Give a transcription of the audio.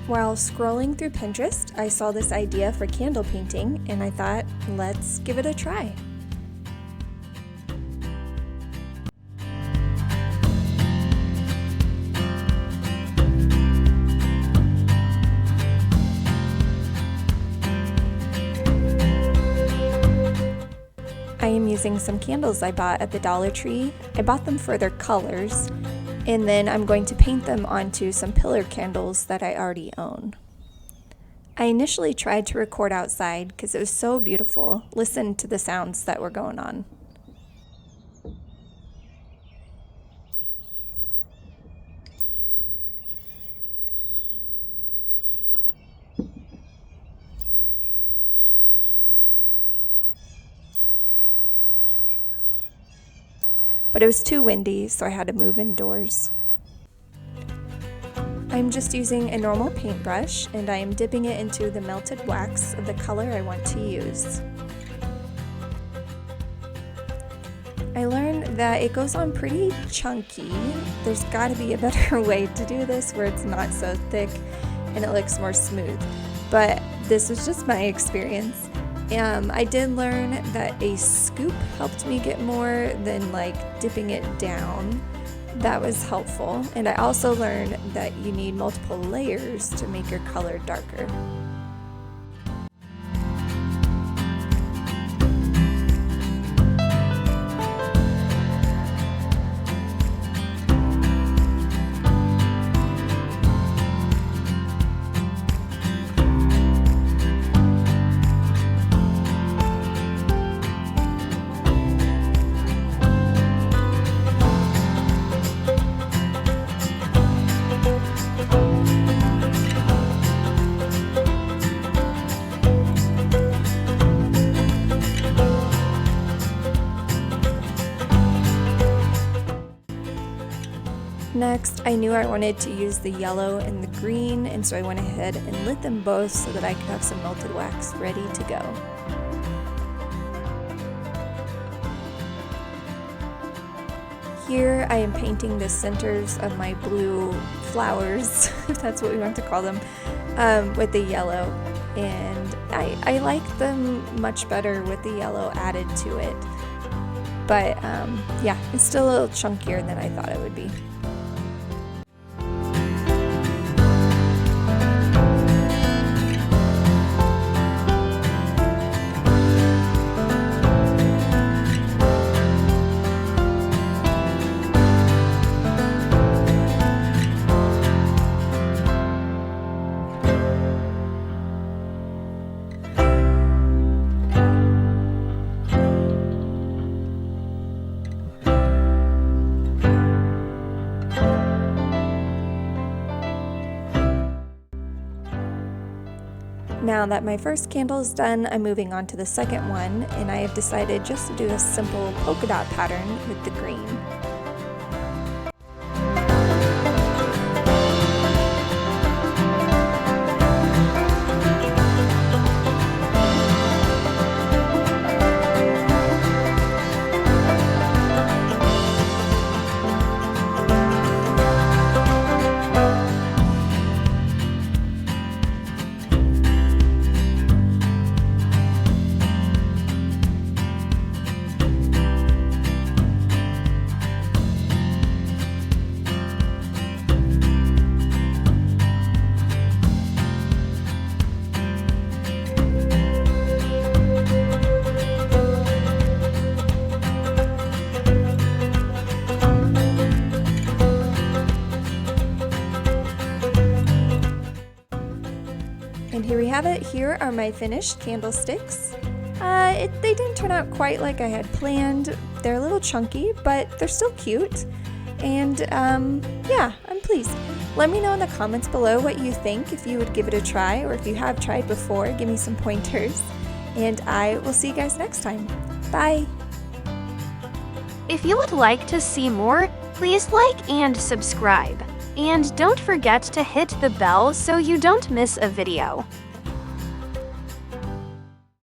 While scrolling through Pinterest, I saw this idea for candle painting and I thought, let's give it a try. I am using some candles I bought at the Dollar Tree. I bought them for their colors, and then I'm going to paint them onto some pillar candles that I already own. I initially tried to record outside because it was so beautiful. Listen to the sounds that were going on. But it was too windy, so I had to move indoors. I'm just using a normal paintbrush and I am dipping it into the melted wax of the color I want to use. I learned that it goes on pretty chunky. There's gotta be a better way to do this where it's not so thick and it looks more smooth. But this was just my experience. I did learn that a scoop helped me get more than like dipping it down. That was helpful. And I also learned that you need multiple layers to make your color darker. Next, I knew I wanted to use the yellow and the green, and so I went ahead and lit them both so that I could have some melted wax ready to go. Here I am painting the centers of my blue flowers, if that's what we want to call them, with the yellow, and I like them much better with the yellow added to it. But yeah, it's still a little chunkier than I thought it would be. Now that my first candle is done, I'm moving on to the second one, and I have decided just to do a simple polka dot pattern with the green. And here we have it. Here are my finished candlesticks. They didn't turn out quite like I had planned. They're a little chunky, but they're still cute. And yeah, I'm pleased. Let me know in the comments below what you think, if you would give it a try, or if you have tried before, give me some pointers. And I will see you guys next time. Bye! If you would like to see more, please like and subscribe. And don't forget to hit the bell so you don't miss a video.